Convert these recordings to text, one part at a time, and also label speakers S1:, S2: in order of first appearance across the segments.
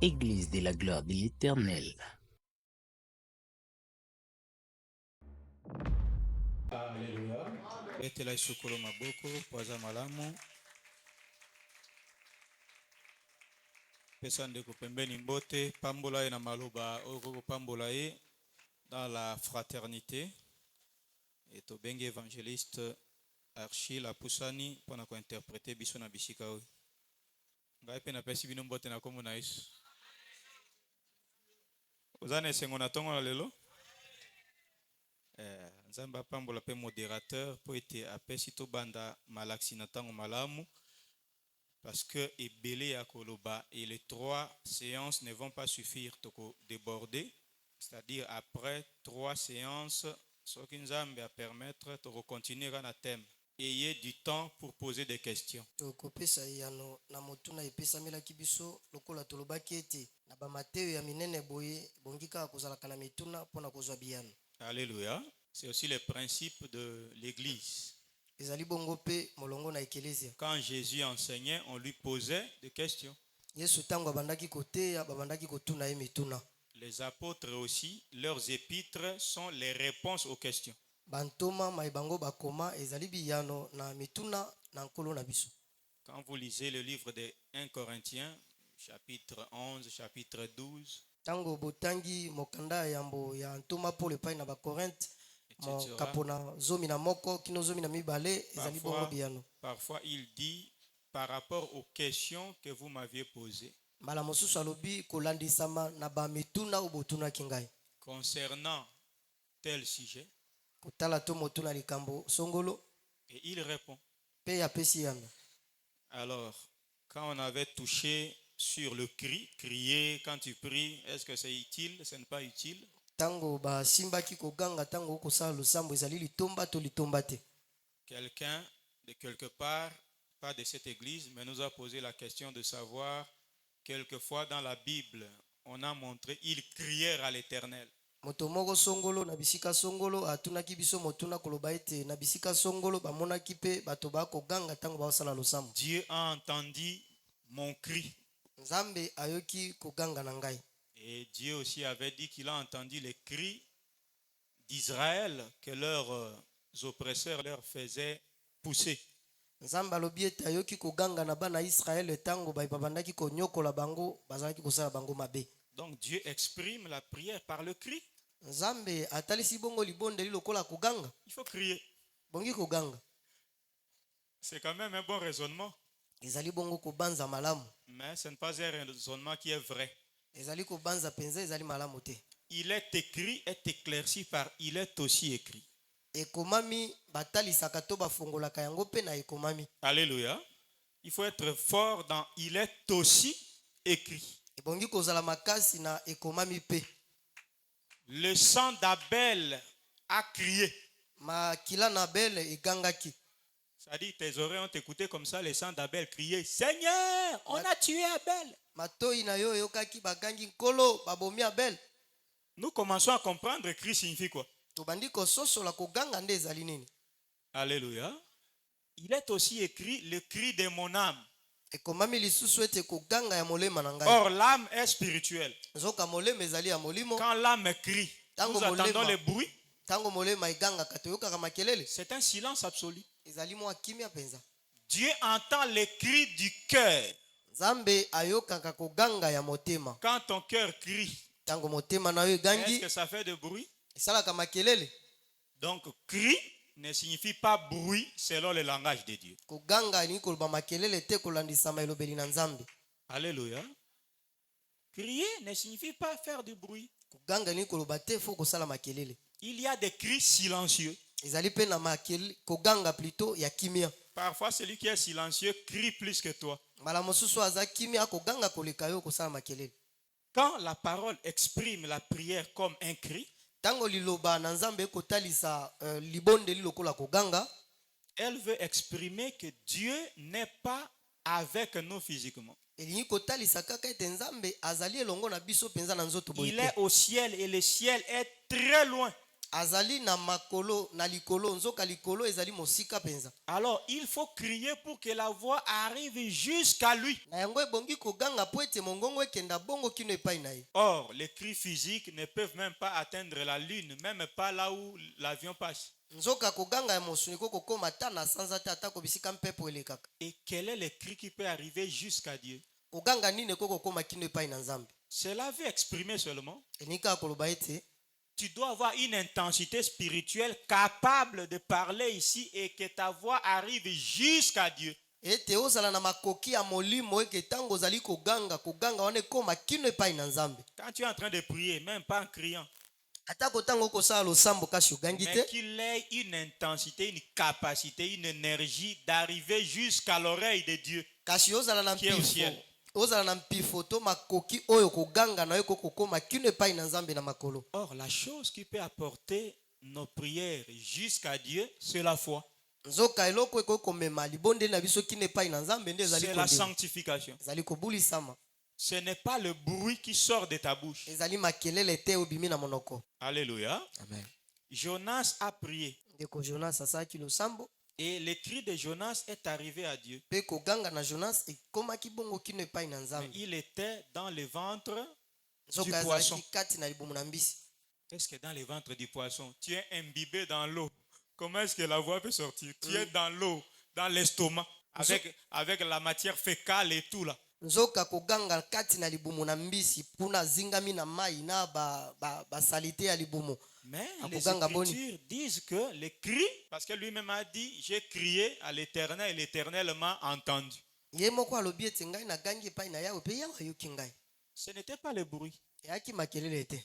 S1: Église de la gloire de l'Éternel.
S2: Alléluia. Betela ishukuru maboko kwaza malamu. Pesa ndeko pembeni mbote pambola ye na maloba okoko pambola ye dans la fraternité. Et to bengi évangéliste Archil Apusani pona ko interpréter biso na bisika oyo. Ngai pe na pesi bino mbote na kombo na Yesu. Ozana esengo na tongo na lelo? Nzamba pambola pe modérateur po ete apesi to banda malaksi na tango malamu. Parce que ebele ya koloba et les 3 séances ne vont pas suffire toko déborder. C'est-à-dire après 3 séances, ce qui nous a permettre de continuer à thème. Ayez du temps pour poser des questions.
S3: Tokopesa yano na motuna epesami kibiso lokola tolobaki ete na ba Mateo ya minene boye bongika kozalaka na mituna pona kozwa biyano.
S2: Alléluia. C'est aussi le principe de l'église.
S3: Ezali bongo pe molongo na ekelezia.
S2: Quand Jésus enseignait, on lui posait des questions.
S3: Yesu tango bandaki koteya babandaki kotuna ye mituna.
S2: Les apôtres aussi, leurs épîtres sont les réponses aux questions.
S3: Bantoma maibango bakoma ezali biyano na mituna na nkolo na biso.
S2: Quand vous lisez le livre des 1 Corinthiens, chapitre 11, chapitre 12,
S3: tango botangi mokanda yambo ya ntoma pour le pai na ba Corinthe mo kapona zomi na moko kino zomi na mibale ezali bongo biyano.
S2: Parfois il dit par rapport aux questions que vous m'aviez posées.
S3: Mbala mosusu alobi kolandisama na ba mituna obotuna kingai.
S2: Concernant tel sujet.
S3: Kotala to motuna likambo songolo.
S2: Et il répond.
S3: Pe ya pesi yano.
S2: Alors, quand on avait touché sur le cri, crier quand tu pries, est-ce que c'est utile, ce n'est pas utile?
S3: Tango ba simbaki koganga tango kosala losambo ezali litomba to litomba te.
S2: Quelqu'un de quelque part, pas de cette église, mais nous a posé la question de savoir, quelquefois dans la Bible, on a montré, ils crièrent à l'Éternel.
S3: Motomoko songolo na bisika songolo atunaki biso motuna koloba ete na bisika songolo bamonaki pe bato ba koganga tango ba sala losambo.
S2: Dieu a entendu mon cri.
S3: Nzambe ayoki koganga na ngai.
S2: Et Dieu aussi avait dit qu'il a entendu les cris d'Israël que leurs oppresseurs leur faisaient pousser.
S3: Nzambe alobi ete ayoki koganga na bana Israël tango babandaki konyokola bango bazalaki kosala bango mabe.
S2: Donc Dieu exprime la prière par le cri.
S3: Nzambe atalisi bongo libondeli lokola koganga.
S2: Il faut crier.
S3: Bongi koganga.
S2: C'est quand même un bon raisonnement.
S3: Ezali bongo kobanza malamu.
S2: Mais ce n'est pas un raisonnement qui est vrai.
S3: Ezali kobanza penza ezali malamu te.
S2: Il est écrit, est éclairci par il est aussi écrit.
S3: Ekomami batalisaka to bafongolaka yango pe na ekomami.
S2: Alléluia. Il faut être fort dans il est aussi écrit.
S3: Ebongi kozala makasi na ekomami pe.
S2: Le sang d'Abel a crié.
S3: Makila na Abel egangaki.
S2: Ça dit, tes oreilles ont écouté comme ça, le sang d'Abel criait, Seigneur, on a tué Abel.
S3: Matoi na yo yokaki bagangi nkolo babomi Abel.
S2: Nous commençons à comprendre cri signifie quoi.
S3: Tobandi kososola koganga nde ezali nini.
S2: Alléluia. Il est aussi écrit le cri de mon âme.
S3: Ekomami lisusu ete koganga ya molema na ngai.
S2: Or l'âme est spirituelle.
S3: Zoka molema ezali ya molimo.
S2: Quand l'âme crie, nous attendons le bruit.
S3: Tango molema iganga katoyoka kama kelele.
S2: C'est un silence absolu.
S3: Ezali mwa kimia penza.
S2: Dieu entend les cris du cœur.
S3: Nzambe ayokaka koganga ya motema.
S2: Quand ton cœur crie,
S3: tango motema na yo gangi,
S2: est-ce que ça fait de bruit?
S3: Esala kama kelele.
S2: Donc cri ne signifie pas bruit selon le langage de Dieu.
S3: Koganga ni koloba makelele te kolandisama elobeli na Nzambe.
S2: Alléluia. Crier ne signifie pas faire du bruit.
S3: Koganga ni koloba te fo kosala makelele.
S2: Il y a des cris silencieux.
S3: Ezali pe na makelele koganga plutôt ya kimia.
S2: Parfois celui qui est silencieux crie plus que toi.
S3: Mala mosusu aza kimia koganga koleka yo kosala makelele.
S2: Quand la parole exprime la prière comme un cri,
S3: tango liloba na Nzambe kotalisa libondeli lokola koganga,
S2: elle veut exprimer que Dieu n'est pas avec nous physiquement.
S3: Il est au ciel
S2: et le ciel est très loin.
S3: azali na makolo na likolo nzoka likolo ezali mosika penza.
S2: Alors, il faut crier pour que la voix arrive jusqu'à lui.
S3: Na yango ebongi koganga po ete mongongo ekenda bongo kino epai na ye.
S2: Or, les cris physiques ne peuvent même pas atteindre la lune, même pas là où l'avion passe.
S3: Nzoka koganga ya mosuniko kokoma ta na sanza te atako bisika mpepo elekaka.
S2: Et quel est le cri qui peut arriver jusqu'à Dieu?
S3: Koganga nini kokoma kino epai na Nzambe?
S2: Cela veut exprimer seulement.
S3: Enika koloba ete
S2: Tu dois avoir une intensité spirituelle capable de parler ici et que ta voix arrive jusqu'à Dieu.
S3: ete ozala na makoki ya molimo eke tango ozali koganga wana ekoma kino epai na Nzambe.
S2: Quand tu es en train de prier, même pas en criant,
S3: Atako tango okosala losambo kasi ogangi
S2: mais
S3: te,
S2: qu'il ait une intensité, une capacité, une énergie d'arriver jusqu'à l'oreille de Dieu
S3: kasi ozala na
S2: qui est au
S3: mpifo
S2: ciel.
S3: ozala na mpifo to makoki oyo koganga na yo kokokoma kino epai na Nzambe na makolo.
S2: Or, la chose qui peut apporter nos prières jusqu'à Dieu, c'est la foi.
S3: Nzoka eloko ekoki komema libondeli na biso kino epai na Nzambe nde ezali
S2: C'est la
S3: kondima.
S2: sanctification.
S3: Ezali kobulisama.
S2: Ce n'est pas le bruit qui sort de ta bouche.
S3: Ezali makelele te obimi na monoko.
S2: Alléluia.
S3: Amen.
S2: Jonas a prié.
S3: Ndeko Jonas asalaki losambo
S2: Et le cri de Jonas est arrivé à Dieu.
S3: mpe koganga na Jonas ekomaki bongo kino epai na
S2: Mais
S3: Nzambe.
S2: il était dans le ventre du
S3: Nzoka
S2: poisson.
S3: azalaki kati na libumu na mbisi.
S2: Est-ce que dans le ventre du poisson, tu es imbibé dans l'eau? Comment est-ce que la voix peut sortir? Tu es dans l'eau, dans l'estomac, avec la matière fécale et tout là.
S3: Nzoka koganga kati na libumu na mbisi puna zingami na mai na basalite ya libumu.
S2: Mais les
S3: Akoganga boni.
S2: Écritures disent que le cri, parce que lui-même a dit, j'ai crié à l'Éternel et l'Éternel m'a entendu.
S3: Ye moko alobi ete ngai nagangi epai na Yawe mpe Yawe ayoki ngai.
S2: Ce n'était pas le bruit,
S3: Eyaki makelele te.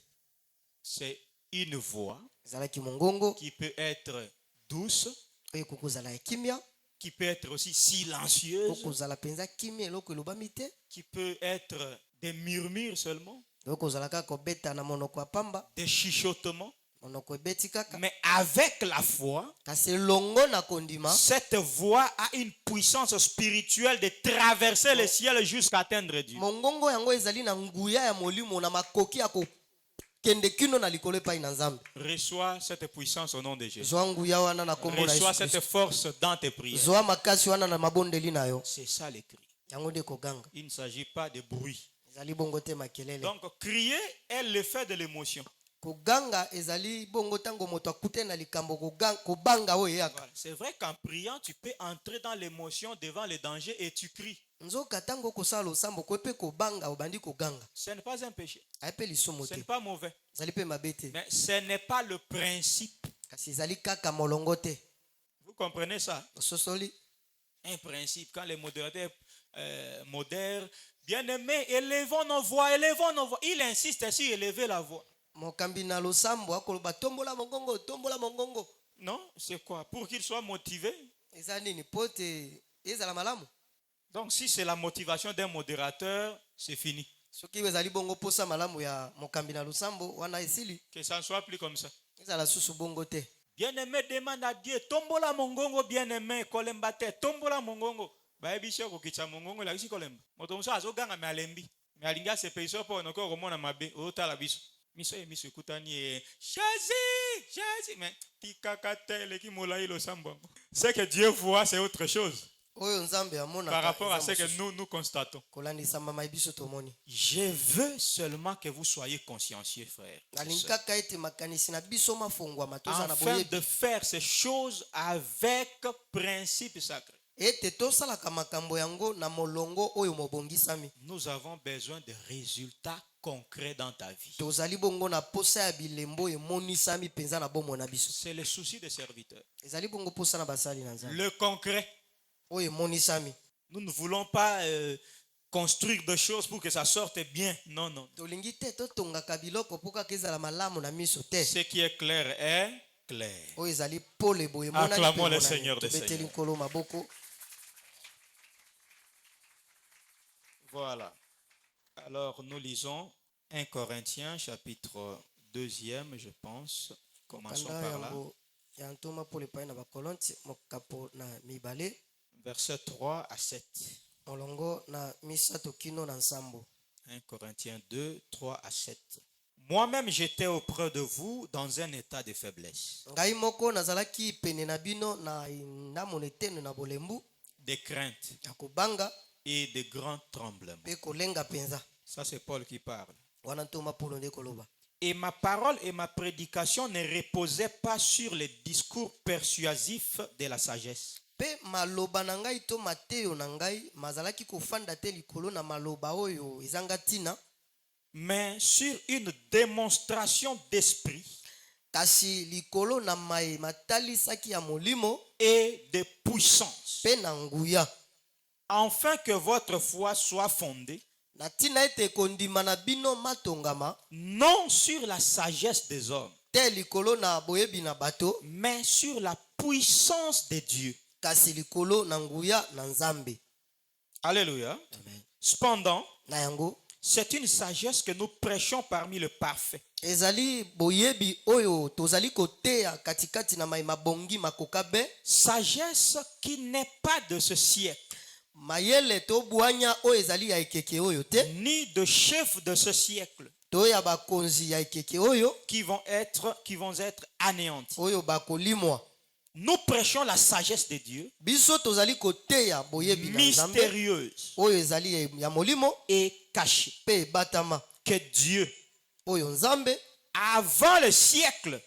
S2: c'est une voix
S3: Ezalaki mongongo
S2: qui peut être douce,
S3: oyo kokozala ya kimia,
S2: qui peut être aussi silencieuse,
S3: kokozala penza kimia eloko elobami te,
S2: qui peut être des murmures seulement,
S3: oyo kozala kaka kobeta na monoko ya pamba,
S2: des chuchotements.
S3: monoko ebeti kaka.
S2: Mais avec la foi,
S3: Kasi elongo na kondima,
S2: cette voix a une puissance spirituelle de traverser le ciel jusqu'à atteindre Dieu.
S3: mongongo yango ezali na nguya ya molimo na makoki ya kokende kino na likolo epai na Nzambe.
S2: Reçois cette puissance au nom de Jésus.
S3: Zwa nguya wana na kombo na
S2: Reçois
S3: Yesu
S2: cette
S3: Kristo.
S2: force dans tes prières.
S3: Zwa makasi wana na mabondeli na yo.
S2: C'est ça le cri.
S3: Yango nde koganga.
S2: Il ne s'agit pas de bruit.
S3: Ezali bongo te makelele.
S2: Donc, crier est l'effet de l'émotion.
S3: Koganga ezali bongo tango moto akute na likambo kobanga oyo eyaka.
S2: Voilà. C'est vrai qu'en priant, tu peux entrer dans l'émotion devant le danger et tu cries.
S3: Nzoka tango kosala losambo ko pe kobanga obandi koganga.
S2: Ce n'est pas un péché.
S3: Ayepe lisumu
S2: Ce
S3: te.
S2: n'est pas mauvais.
S3: Ezali pe mabe te.
S2: Mais ce n'est pas le principe.
S3: Kasi ezali kaka molongo te.
S2: Vous comprenez ça?
S3: Ososoli.
S2: Un principe, quand les modérateurs modèrent, bien-aimés, élevons nos voix, élevons nos voix. Il insiste sur élever la voix.
S3: Mokambi na losambo akoloba tombola mongongo, tombola mongongo.
S2: Non, c'est quoi? Pour qu'il soit motivé.
S3: Eza nini pote ezala malamu.
S2: Donc, si c'est la motivation d'un modérateur, c'est fini.
S3: Soki ezali bongo posa malamu ya mokambi na losambo wana esili.
S2: Que ça ne soit plus comme ça.
S3: Ezala susu bongo te.
S2: Bien-aimé, demande à Dieu, tombola mongongo, bien-aimé, kolemba te, tombola mongongo. Baebisho kokicha mongongo, la isi kolemba. Motomuso azoganga me alembi. Me alinga se peiso po noko komona mabe, otala biso. Miso e miso kutani e chazi, mais tikakatele ki molai lo sambo. Ce que Dieu voit, c'est autre chose.
S3: Oyo Nzambe amona
S2: Par rapport à ce que nous constatons.
S3: kolandisa mama biso tomoni.
S2: Je veux seulement que vous soyez consciencieux, frère.
S3: Nalingaka ete makanisi na biso mafongwama toza na
S2: Afin
S3: boyebi.
S2: de faire ces choses avec principe sacré.
S3: Ete tosalaka makambo yango na molongo oyo mobongisami.
S2: Nous avons besoin de résultats concrets dans ta vie.
S3: Tozali bongo na posa ya bilembo emonisami penza na bomo na biso.
S2: C'est le souci des serviteurs.
S3: Ezali bongo posa na basali na Nzambe.
S2: Le concret.
S3: Oyo emonisami.
S2: Nous ne voulons pas construire des choses pour que ça sorte bien. Non, non.
S3: Tolingi te totongaka biloko po kaka ezala malamu na miso te.
S2: Ce qui est clair est clair.
S3: Oyo ezali pole boye monani.
S2: Acclamons le Seigneur des
S3: Beteli
S2: Seigneurs.
S3: nkolo maboko.
S2: Voilà. Alors, nous lisons 1 Corinthiens, chapitre 2e, je pense. Commençons
S3: Kanda
S2: par là.
S3: yango ya ntoma pole pai na bakolonti mokapo na mibale.
S2: Versets 3 à 7.
S3: Molongo na misato kino na nsambo.
S2: 1 Corinthiens 2, 3 à 7. Moi-même, j'étais auprès de vous dans un état de faiblesse,
S3: ngai moko nazalaki pene na bino na ndamona eteno na bolembu
S2: de crainte
S3: ya kobanga
S2: et de grands tremblements.
S3: mpe kolenga penza.
S2: Ça, c'est Paul qui parle.
S3: Wana ntoma Paulo nde koloba.
S2: Et ma parole et ma prédication ne reposaient pas sur les discours persuasifs de la sagesse,
S3: Pe maloba na ngai to mateyo na ngai mazalaki kofanda te likolo na maloba oyo ezanga tina,
S2: mais sur une démonstration d'esprit
S3: kasi likolo na mai matalisaki ya molimo
S2: et de puissance,
S3: pe na nguya,
S2: afin que votre foi soit fondée
S3: na tina ete kondima na bino matongama
S2: non sur la sagesse des hommes,
S3: te likolo na boyebi na bato,
S2: mais sur la puissance de Dieu.
S3: kasi likolo na nguya na Nzambe.
S2: Alléluia.
S3: Amen.
S2: Cependant,
S3: Na yango
S2: c'est une sagesse que nous prêchons parmi le parfait,
S3: ezali boyebi oyo tozali koteya katikati na mai mabongi makoka be,
S2: sagesse qui n'est pas de ce siècle,
S3: mayele to bwanya oyo ezali ya ekeke oyo te,
S2: ni de chefs de ce siècle
S3: to ya bakonzi ya ekeke oyo
S2: qui vont être anéantis.
S3: oyo bakolimwa.
S2: Nous prêchons la sagesse de Dieu,
S3: Biso tozali koteya boyebi na Nzambe
S2: mystérieuse
S3: oyo ezali ya molimo
S2: et cachée,
S3: pe batama,
S2: que Dieu,
S3: oyo Nzambe
S2: avant le siècle,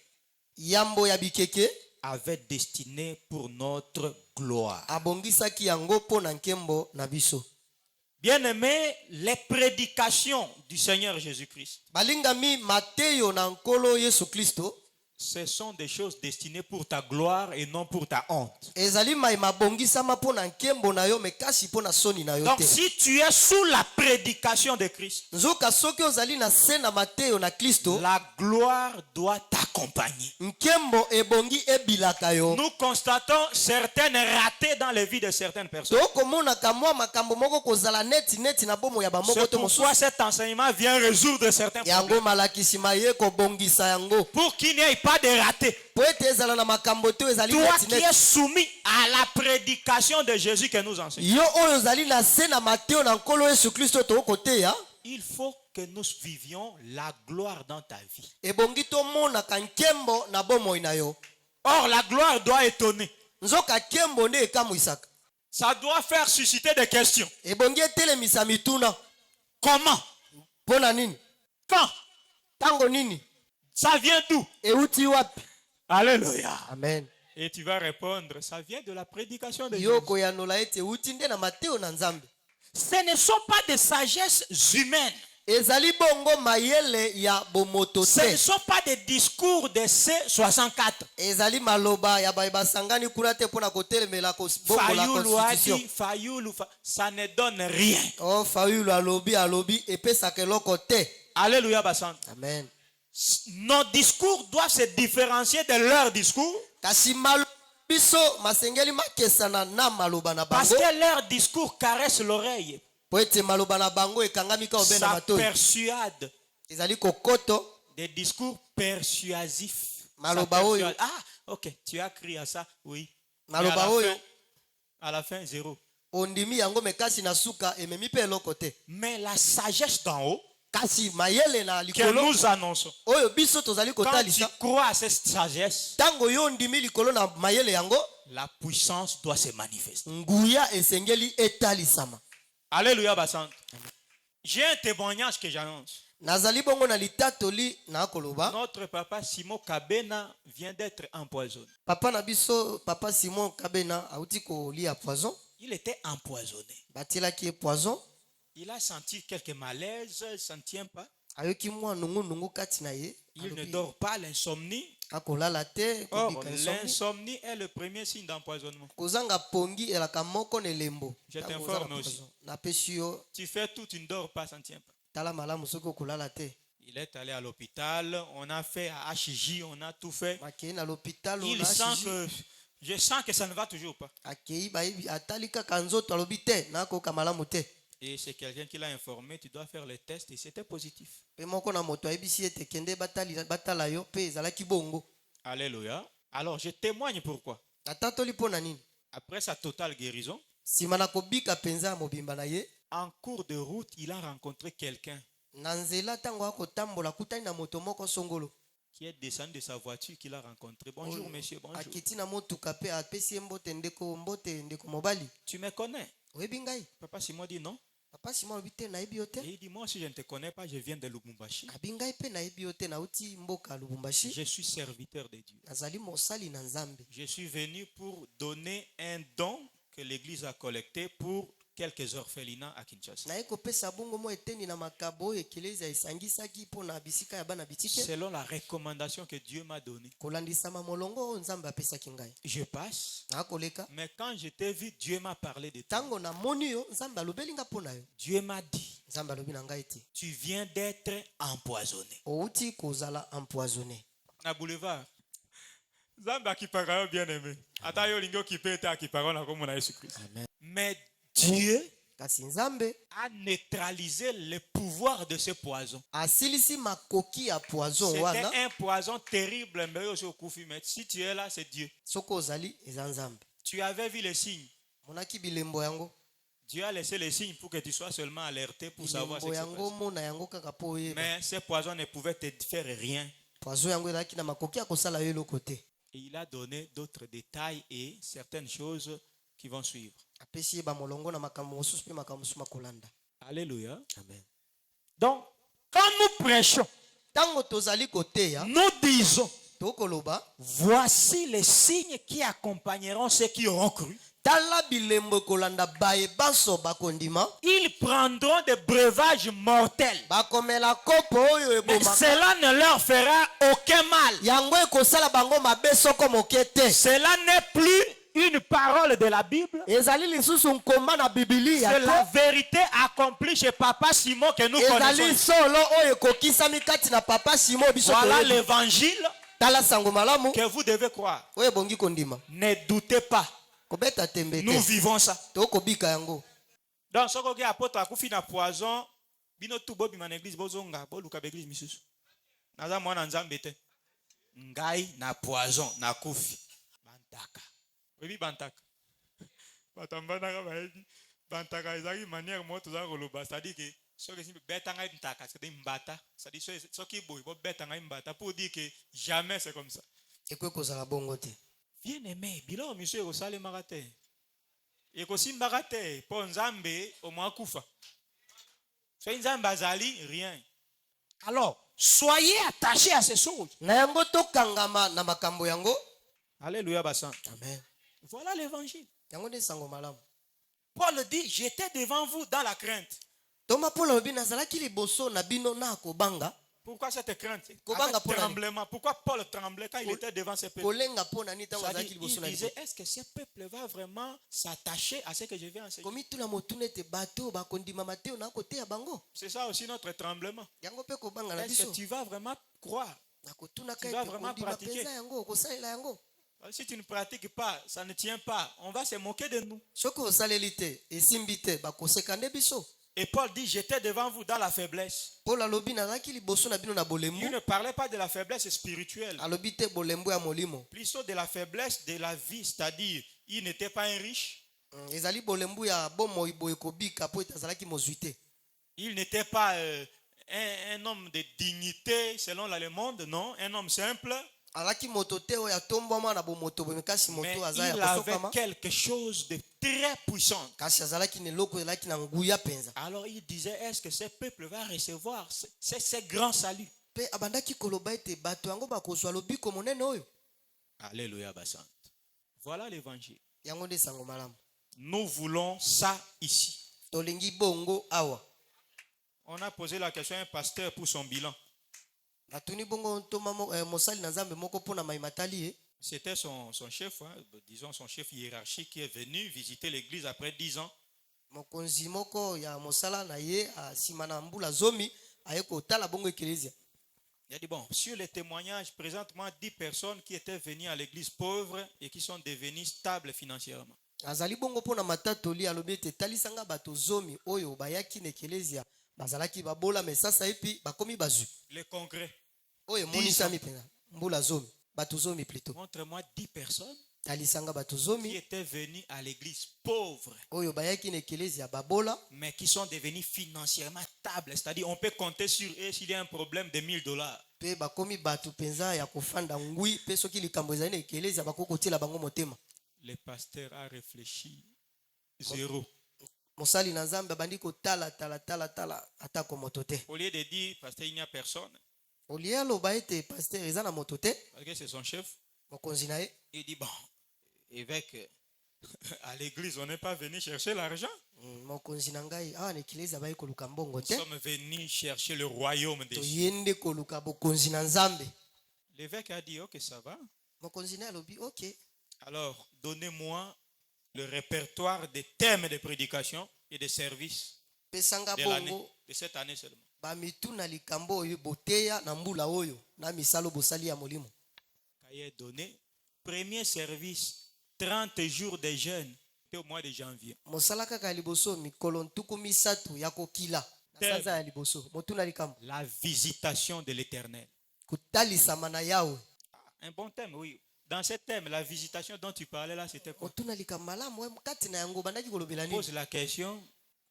S3: yambo ya bikeke
S2: avait destiné pour notre gloire.
S3: abongisaki yango mpo na nkembo na biso.
S2: Bien-aimés, les prédications du Seigneur Jésus-Christ,
S3: Balingami mateyo na nkolo Yesu Kristo
S2: ce sont des choses destinées pour ta gloire et non pour ta honte.
S3: ezali mai mabongisama mpo na nkembo na yo mekasi mpo na soni na yo
S2: Donc
S3: te.
S2: si tu es sous la prédication de Christ,
S3: Nzoka soki ozali na se na mateyo na Kristo,
S2: la gloire doit t'accompagner.
S3: nkembo ebongi ebilaka yo.
S2: Nous constatons certaines ratées dans la vie de certaines personnes.
S3: tokomonaka mwa makambo moko kozala neti na bomo ya bamoko
S2: C'est
S3: to
S2: pourquoi
S3: mosusu,
S2: cet enseignement vient résoudre certains
S3: yango
S2: problèmes.
S3: malakisi maye kobongisa yango
S2: Pour qu'il n'y ait pas de ratés.
S3: po ete ezala na makambo te oyo ezali
S2: Toi
S3: neti
S2: qui es
S3: neti.
S2: soumis à la prédication de Jésus que nous enseignons,
S3: Yo oyo ozali na se na mateyo na nkolo Yesu Kristo tokoteya,
S2: il faut que nous vivions la gloire dans ta vie.
S3: ebongi tomonaka nkembo na bomoi na yo.
S2: Or, la gloire doit étonner.
S3: Nzoka nkembo nde ekamwisaka,
S2: Ça doit faire susciter des questions.
S3: ebongi etelemisa mituna.
S2: Comment?
S3: Mpo na nini?
S2: Quand?
S3: Tango nini?
S2: Ça vient d'où?
S3: Euti wapi?
S2: Alléluia.
S3: Amen.
S2: Et tu vas répondre, ça vient de la prédication de
S3: Yo
S2: Jésus.
S3: koyanola ete euti nde na mateyo na Nzambe.
S2: Ce ne sont pas des sagesses humaines.
S3: Ezali bongo mayele ya bomoto
S2: Ce ne
S3: te.
S2: sont pas des discours de C64.
S3: Ezali maloba ya baye basangani kuna te mpona kotelemela bongo la constitution.
S2: Ça ne donne rien.
S3: Oh, Fayulu alobi epesaka eloko te.
S2: Alléluia, Bassan.
S3: Amen.
S2: Nos discours doivent se différencier de leurs discours
S3: Kasi maloba biso masengeli makesana na maloba na
S2: parce
S3: bango,
S2: que leurs discours caressent l'oreille.
S3: po ete maloba na bango ekangami ka obe na
S2: Ça
S3: matoi.
S2: persuade.
S3: Ezali kokoto
S2: Des discours persuasifs. Ça
S3: Maloba oyo.
S2: persuade. Ah, ok, tu as crié à ça, oui. Mais
S3: Maloba oyo.
S2: à la fin, zéro.
S3: ondimi yango mekasi na suka ememi pe eloko te.
S2: Mais la sagesse d'en haut
S3: Kasi mayele na
S2: que
S3: likolo
S2: nous annonçons,
S3: oyo biso tozali
S2: quand tu
S3: kotalisa,
S2: crois à cette sagesse,
S3: tango yo ondimi likolo na mayele yango,
S2: la puissance doit se manifester.
S3: nguya esengeli etalisama.
S2: Alléluia, Bassan. J'ai un témoignage que j'annonce.
S3: Nazali bongo na litatoli na koloba.
S2: Notre papa Simon Kabena vient d'être empoisonné.
S3: Papa na biso, papa Simon Kabena auti kolia poison.
S2: Il était empoisonné.
S3: Batilaki poison.
S2: Il a senti quelques malaises, il ne s'en tient pas.
S3: Ayoki mwa nungu kati na ye.
S2: Il ne dort pas, l'insomnie.
S3: Akolala te,
S2: Or,
S3: kobika insomnie.
S2: l'insomnie est le premier signe d'empoisonnement.
S3: Kozanga pongi elaka moko na elembo.
S2: Je
S3: Tango
S2: t'informe
S3: ozala
S2: aussi.
S3: poison. Napesi yo
S2: Tu fais tout, tu ne dors pas, ça ne tient pas.
S3: tala malamu soki okolala te.
S2: Il est allé à l'hôpital, on a fait à HJ, on a tout fait.
S3: Makei na l'hôpital
S2: Il sent que, je sens que ça ne va toujours pas.
S3: akei bayebi atali kaka nzoto alobi te nakoka malamu te.
S2: Et c'est quelqu'un qui l'a informé, tu dois faire le test et c'était positif.
S3: Pe moko na moto ayebisi ete kende batala yo pe ezalaki bongo.
S2: Alléluia. Alors je témoigne pourquoi.
S3: Natatoli mpo na nini?
S2: Après sa totale guérison,
S3: Nsima na kobika penza ya mobimba na ye,
S2: en cours de route, il a rencontré quelqu'un
S3: na nzela ntango akotambola kutani na moto moko songolo
S2: qui est descendu de sa voiture, qu'il a rencontré. Bonjour, monsieur, bonjour.
S3: akiti na motuka pe apesi ye mbote ndeko mobali.
S2: Tu me connais?
S3: Oyebi ngai?
S2: Papa Simon dit non.
S3: Papa Simon alobi te nayebi yo te.
S2: Et il dit, moi aussi, je ne te connais pas, je viens de Lubumbashi.
S3: Abi ngai pe nayebi yo te, nauti mboka Lubumbashi.
S2: Je suis serviteur de Dieu.
S3: Nazali mosali na Nzambe.
S2: Je suis venu pour donner un don que l'église a collecté pour quelques orphelinats à Kinshasa.
S3: Naye kopesa bongo mo eteni na makabo ekeleza esangisaki pona bisika ya bana bitike.
S2: Selon la recommandation que Dieu m'a donnée.
S3: Kolandisama molongo Nzambe apesaki ngai.
S2: Je passe.
S3: Nakoleka.
S2: Mais quand je t'ai vu, Dieu m'a parlé de toi.
S3: Tango na moni yo Nzambe alobeli nga pona yo.
S2: Dieu m'a dit.
S3: Nzambe alobi na ngai te.
S2: Tu viens d'être empoisonné.
S3: Outi kozala empoisonné.
S2: Na boulevard. Nzambe akipaka yo bien aimé. Ata yo lingo kipeta akipaka na komona Yesu Christ.
S3: Amen.
S2: Mais Dieu
S3: kasi Nzambe
S2: a neutralisé le pouvoir de ce poison.
S3: asilisi makoki ya poison
S2: C'était
S3: wana.
S2: un poison terrible, mais aussi au Koufi. Mais si tu es là, c'est Dieu.
S3: Soko ozali eza Nzambe.
S2: Tu avais vu les signes.
S3: Monaki bilembo yango.
S2: Dieu a laissé les signes pour que tu sois seulement alerté pour savoir ce qui se
S3: yango
S2: passe.
S3: mona yango kaka po oyeba.
S2: Mais ce poison ne pouvait te faire rien.
S3: Poison yango ezalaki na makoki ya kosala yo eloko te.
S2: Et il a donné d'autres détails et certaines choses qui vont suivre.
S3: Apesi ye bamolongo na makambo mosusu mpe makambo mosusu makolanda.
S2: Alléluia.
S3: Amen.
S2: Donc, quand nous prêchons,
S3: Tango tozali koteya,
S2: nous disons,
S3: tokoloba,
S2: voici les signes qui accompagneront ceux qui auront cru.
S3: tala bilembo kolanda baye baso bakondima,
S2: Ils prendront des breuvages mortels.
S3: bakomela kopo oyo
S2: Mais
S3: eboma.
S2: cela ne leur fera aucun mal.
S3: Yango ekosala bango mabe soko moke te.
S2: Cela n'est plus une parole de la Bible.
S3: Ezali lisusu nkomba na Biblia
S2: C'est la
S3: te.
S2: vérité accomplie chez Papa Simon que nous
S3: Ezali
S2: connaissons.
S3: solo oyo ekokisami kati na papa Simon biso
S2: Voilà
S3: toyebi.
S2: l'évangile
S3: Tala sango malamu
S2: que vous devez croire.
S3: oyo ebongi kondima.
S2: Ne doutez pas.
S3: Kobeta tembe
S2: Nous
S3: te.
S2: vivons ça.
S3: Tokobika yango.
S2: Donc, ce que apôtre a kufi na poison, bino tu bobi man église bozonga, boluka église misusu. Naza mwana nzambe te. Ngai na poison na kufi. Bantaka. Webi bantaka. Batambana ka baebi. Bantaka ezaki manière moto za koloba, c'est-à-dire que ce que simple beta ngai ntaka, c'est mbata. C'est-à-dire ce qui boy, bo beta ngai mbata pour dire que jamais c'est comme ça.
S3: Ekwe kozala bongo te.
S2: Bien aimé, bilan monsieur osale marate. Ekosimbaka te po nzambe omwa kufa. So nzambe azali rien. Alors, soyez attachés à ces choses.
S3: Na yango tokangama na makambo yango.
S2: Alléluia basan.
S3: Amen.
S2: Voilà l'évangile.
S3: Yango nde sango malamu.
S2: Paul dit, j'étais devant vous dans la crainte.
S3: Toma Paul alobi nazalaki liboso na bino na kobanga.
S2: Pourquoi cette crainte?
S3: Kobanga
S2: Avec
S3: pour la-
S2: tremblement. Pourquoi Paul tremblait quand il était devant ses peuples?
S3: Kolenga pona ni tango
S2: C'est-à-dire,
S3: azalaki liboso
S2: il
S3: na
S2: disait,
S3: liboso.
S2: est-ce que ce peuple va vraiment s'attacher à ce que je vais enseigner?
S3: Komi tuna motuna te bato bakondima mateo na kote ya bango.
S2: C'est ça aussi notre tremblement.
S3: Yango pe kobanga na
S2: Est-ce que
S3: biso.
S2: tu vas vraiment croire?
S3: Na kotuna
S2: Tu
S3: kai
S2: vas
S3: pe
S2: vraiment
S3: kondima
S2: pratiquer.
S3: penza yango kosalela yango.
S2: Si tu ne pratiques pas, ça ne tient pas. On va se moquer de nous.
S3: Soki osaleli te esimbi te bakoseka nde biso.
S2: Et Paul dit, j'étais devant vous dans la faiblesse.
S3: Paul alobi nazalaki liboso na bino na
S2: Il
S3: bolembu.
S2: ne parlait pas de la faiblesse spirituelle,
S3: Alobi te bolembu ya molimo.
S2: plutôt de la faiblesse de la vie, c'est-à-dire, il n'était pas un riche,
S3: Ezali bolembu ya bomoi boye kobika po ete azalaki mozwi te.
S2: il n'était pas un homme de dignité selon le monde, non, un homme simple,
S3: Alaki moto te oyo atombwama na bomoto boye kasi
S2: mais
S3: moto aza
S2: il
S3: ya
S2: avait
S3: kosokama.
S2: quelque chose de très puissant.
S3: Kasi azalaki na eloko ezalaki na nguya penza.
S2: Alors il disait, est-ce que ce peuple va recevoir ce grand salut?
S3: Pe abandaki koloba ete bato yango bakozwa lobiko monene oyo.
S2: Alléluia, Bassante. Voilà l'évangile.
S3: Yango nde sango malamu.
S2: Nous voulons ça ici.
S3: Tolingi bongo awa.
S2: On a posé la question à un pasteur pour son bilan.
S3: Natuni bongo ntoma mosali na Nzambe moko pona maimatali ye.
S2: C'était son chef, hein, disons son chef hiérarchique qui est venu visiter l'église après 10 ans.
S3: Mokonzi moko ya mosala na ye asima na mbula zomi aye kotala bongo ekelezia.
S2: Il a dit, bon, sur les témoignages, présentement 10 personnes qui étaient venues à l'église pauvre et qui sont devenues stables financièrement.
S3: Azali bongo pona matatoli alobi ete talisanga bato zomi oyo bayaki na ekelezia bazalaki babola mesasa epi bakomi bazwi.
S2: Le congrès.
S3: Oyo monisami penza mbula zomi. bato zomi plutôt.
S2: Montre-moi 10 personnes
S3: Alisanga bato
S2: qui
S3: zomi
S2: étaient venues à l'église pauvres,
S3: oyo bayaki na ekelezia babola
S2: mais qui sont devenus financièrement stables. C'est-à-dire, on peut compter sur eux s'il y a un problème de $1000.
S3: pe bakomi bato penza ya kofanda ngui pe soki likambo ezali na ekelezia bakokotiela bango motema.
S2: Le pasteur a réfléchi. Zéro.
S3: Mosali na Nzambe abandi kotala tala atako moto te.
S2: Au lieu de dire, pasteur, il n'y a personne,
S3: Olie aloba ete pasteur eza na moto te,
S2: parce que c'est son chef,
S3: mokonzi na ye
S2: il dit, bon, évêque, à l'église, on n'est pas venu chercher l'argent.
S3: mokonzi na ngai awa na ekelezia baye koluka mbongo
S2: Nous
S3: te,
S2: sommes venus chercher le royaume des cieux.
S3: toyende koluka bokonzi na Nzambe.
S2: L'évêque a dit, ok, ça va.
S3: Mokonzi na ye alobi ok,
S2: Alors, donnez-moi le répertoire des thèmes de prédication et de service
S3: pesanga
S2: de l'année,
S3: bongo
S2: de cette année seulement.
S3: bamitu na likambo oyo boteya na mbula oyo na misalo bosali ya molimo.
S2: Cahier donné. Premier service, 30 jours de jeûne, c'était au mois de janvier.
S3: Mosala kaka ya liboso mikolo ntuku misatu ya kokila na
S2: Tem.
S3: sanza ya liboso motu na likambo
S2: La visitation de l'éternel.
S3: kutalisama na yawe.
S2: Un bon thème, oui. Dans ce thème, la visitation dont tu parlais là, c'était quoi?
S3: Motu na likambo malamu we kati na yango bandaki kolobela nini
S2: Pose la question. La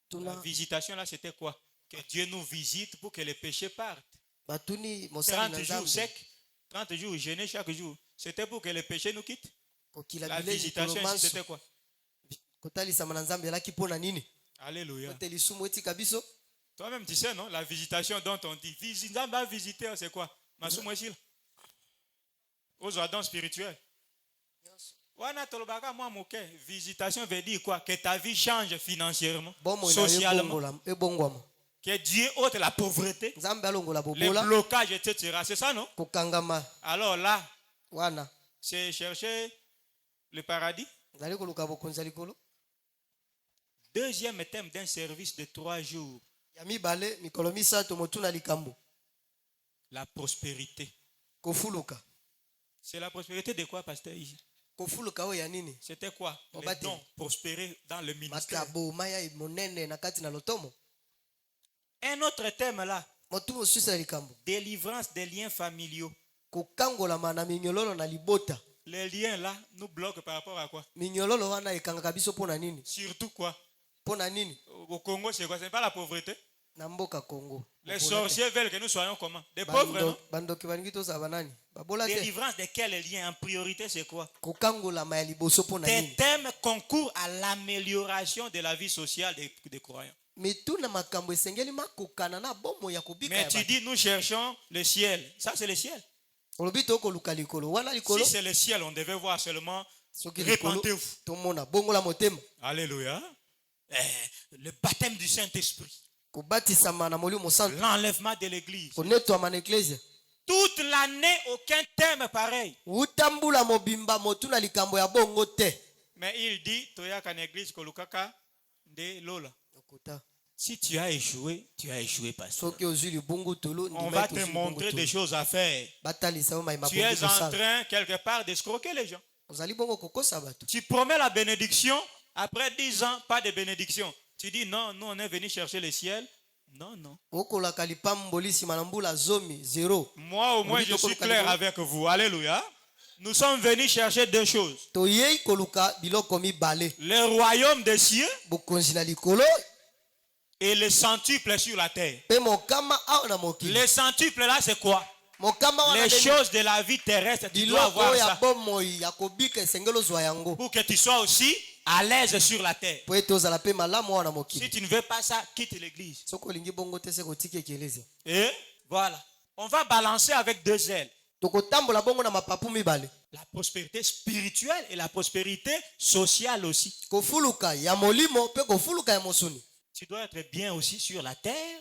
S3: tuna
S2: visitation là, c'était quoi? Que Dieu nous visite pour que les péchés partent.
S3: batuni mosali
S2: 30
S3: na
S2: jours
S3: Nzambe
S2: secs, 30 jours jeûner chaque jour. C'était pour que les péchés nous quittent.
S3: kokila
S2: La
S3: bilei
S2: visitation
S3: likolo
S2: ici,
S3: manso
S2: c'était quoi?
S3: kotalisama na Nzambe elaki mpona nini
S2: Alléluia.
S3: ote lisumu etika biso.
S2: Toi-même, tu sais, non? La visitation dont on dit, Nzambe va visiter, c'est quoi? Masumu esil. Aux adons spirituels. Wana tolobaka mwa moke. Visitation veut dire quoi? Que ta vie change financièrement,
S3: Bomo na
S2: socialement,
S3: ebongwama
S2: que Dieu ôte la pauvreté,
S3: Nzambe alongola
S2: les
S3: bobola
S2: blocages, etc. C'est ça, non?
S3: kokangama
S2: Alors là,
S3: wana
S2: c'est chercher le paradis.
S3: zali koluka bokonzi ya likolo.
S2: Deuxième thème d'un service de 3 jours,
S3: Ya mibale mikolo misato motu na likambo
S2: la prospérité.
S3: kofuluka.
S2: C'est la prospérité de quoi, pasteur?
S3: Kofuluka oyo ya nini
S2: C'était quoi? Les
S3: Obate.
S2: dons, prospérer dans le ministère.
S3: makabo maya monene na kati na lotomo.
S2: Un autre thème là,
S3: Motu mosusu ya likambo
S2: délivrance des liens familiaux.
S3: kokangolama na minyololo na libota.
S2: Les liens là nous bloquent par rapport à quoi?
S3: Minyololo wana ekangaka biso mpona nini
S2: Surtout quoi?
S3: mpona nini
S2: Au Congo, c'est quoi? Ce n'est pas la pauvreté.
S3: na mboka Congo.
S2: Les sorciers veulent que nous soyons comment? Des pauvres, non?
S3: Bandoki balingi tozala banani babola te.
S2: Délivrance de quels liens? En priorité, c'est quoi?
S3: Kokangolama ya liboso mpona
S2: Des
S3: nini
S2: thèmes concourent à l'amélioration de la vie sociale des croyants.
S3: mitu na makambo esengeli makokana na bomo ya kobika
S2: Mais
S3: ya
S2: tu
S3: bato.
S2: dis, nous cherchons le ciel. Ça, c'est le ciel.
S3: olobi tokoluka likolo wana likolo
S2: Si c'est le ciel, on devait voir seulement
S3: soki likolo
S2: répentez-vous.
S3: tomona bongola motema
S2: Alléluia. Le baptême du Saint-Esprit.
S3: kobatisama na molimo santo
S2: L'enlèvement de l'église.
S3: konetwama na eklesia
S2: Toute l'année, aucun thème pareil.
S3: utambula mobimba motu na likambo ya bongo te.
S2: Mais il dit, Toyaka na église kolukaka de Lola.
S3: Okuta.
S2: Si tu as échoué, pasteur.
S3: soki ozwi libungu tolo
S2: On va te montrer des choses à faire.
S3: batalisa mai
S2: Tu es en train, quelque part, d'escroquer les gens.
S3: ozali bongo kokosa bato.
S2: Tu promets la bénédiction, après 10 ans, pas de bénédiction. Tu dis, non, nous, on est venu chercher le ciel. Non.
S3: okolaka lipamboli nsima na mbula zomi zero.
S2: Moi, au moins, je suis clair avec vous. Alléluia. Nous sommes venus chercher deux choses.
S3: toyei koluka biloko mibale
S2: Le royaume des cieux
S3: bokonzi na likolo
S2: et le centuple sur la terre.
S3: mpe mokama awa na mokili.
S2: Le centuple là, c'est quoi?
S3: mokama wana
S2: Les
S3: ndenge
S2: choses de la vie terrestre, tu dois
S3: biloko
S2: avoir
S3: ya
S2: ça
S3: bomoi ya kobika esengeli ozwa yango
S2: pour que tu sois aussi à l'aise sur la terre.
S3: po ete ozala mpe malamu awa na
S2: Si
S3: mokili.
S2: tu ne veux pas ça, quitte l'église.
S3: soki olingi bongo te se kotika ekelezia
S2: Et voilà. On va balancer avec deux ailes.
S3: tokotambola bongo na mapapu mibale
S2: La prospérité spirituelle et la prospérité sociale aussi.
S3: kofuluka ya molimo mpe kofuluka ya mosuni.
S2: Tu dois être bien aussi sur la terre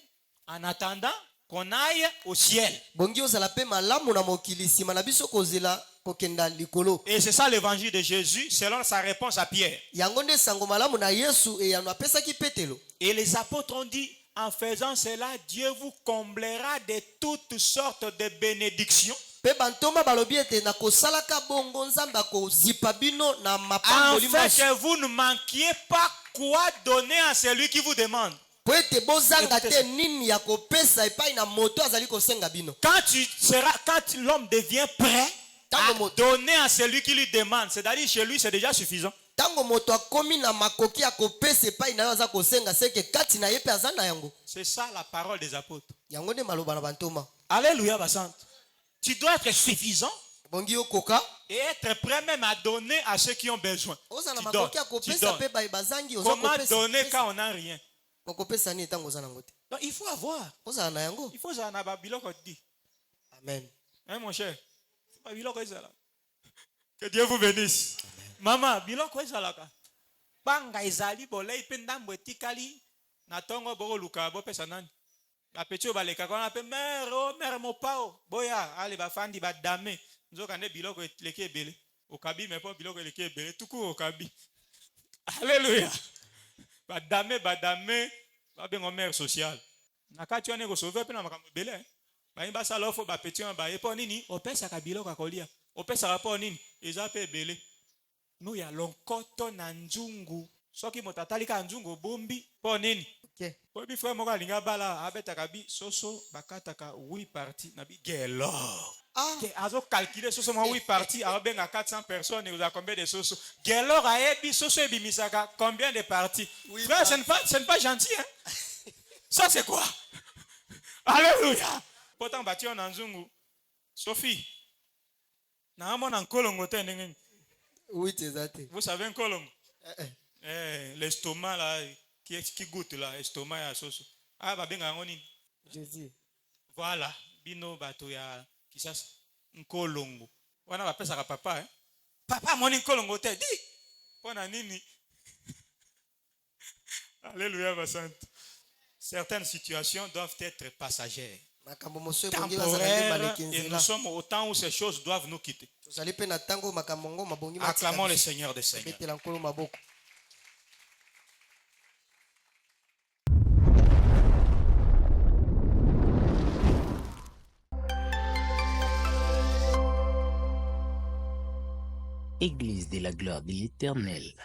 S2: en attendant qu'on aille au ciel.
S3: bongi ozala mpe malamu na mokili nsima na biso kozela kokenda likolo.
S2: Et c'est ça l'évangile de Jésus selon sa réponse à Pierre.
S3: yango nde sango malamu na yesu eyano apesaki petelo.
S2: Et les apôtres ont dit, en faisant cela, Dieu vous comblera de toutes sortes de bénédictions.
S3: mpe bantoma balobi ete na kosalaka bongo nzambe akozipa bino na mapamboli
S2: Afin
S3: masu
S2: que vous ne manquiez pas quoi donner à celui qui vous demande.
S3: po ete bozanga te nini ya kopesa epai na moto azali kosenga bino.
S2: Quand l'homme devient prêt, donner à celui qui lui demande. C'est-à-dire chez lui, c'est déjà suffisant.
S3: Tango moto akomi na makoki akopesa epai na yo aza kosenga seke kati na ye mpe aza na yango.
S2: C'est ça la parole des apôtres.
S3: Yango nde maloba na bantoma.
S2: Alléluia, Bassante. Tu dois être suffisant
S3: Bongi okoka.
S2: et être prêt même à donner à ceux qui ont besoin.
S3: Oza na
S2: Tu donnes.
S3: makoki akopesa pe bai bazangi oza
S2: Comment
S3: kopesa.
S2: donner quand on n'a rien?
S3: Okopesa ni tango oza nango te.
S2: Donc il faut avoir.
S3: Oza na yango.
S2: Il faut ça na babiloko dit.
S3: Amen.
S2: Hein mon cher? Babiloko ezala. Que Dieu vous bénisse. Maman, biloko ezalaka. Banga ezali bolei pe ndambo etikali na tongo boko luka bo pesa nani? Ba petit baleka kona pe mère mopao. Boya ale bafandi ba dame. Nzoka nde biloko leki ebele. Okabi mais pas biloko leki ebele. Tuku okabi. Alléluia. Ba dame ba bengo mère sociale. Nakati wane ko sauver pe na makambo ebele. Ba imba sala ofo ba petit ba e po nini? Opesa ka biloko akolia. Opesa rapport nini? Eza pe ebele. Nous ya lonkoto na nzungu. Soki motatali ka nzungu bombi po nini?
S3: Okay.
S2: Po bi frère moko alinga bala abetaka bi soso bakataka 8 parties na bi gelo.
S3: Ah.
S2: Que azo calculer soso mo 8 parties abenga 400 personnes et vous a combien de soso? Gelo aebi soso ebimisaka combien de parties? Frère, ce n'est pas gentil hein. Ça c'est quoi? Alléluia. Pourtant bati on nzungu. Sophie. Na mona nkolongo te ndenge.
S3: Oui, c'est ça.
S2: Vous savez un colombe? L'estomac là, qui goûte là, l'estomac ya soso. Ah, bah benga ngoni.
S3: Jésus.
S2: Voilà, bino bato ya kisasa nkolongo. Wana ba pesa ka papa hein. Papa moni nkolongo te di. Pona nini? Alléluia, ma sainte. Certaines situations doivent être passagères. Temporaires, et nous sommes au temps où ces choses doivent nous quitter. Acclamons le Seigneur des Seigneurs.
S1: Église de la gloire de l'Éternel.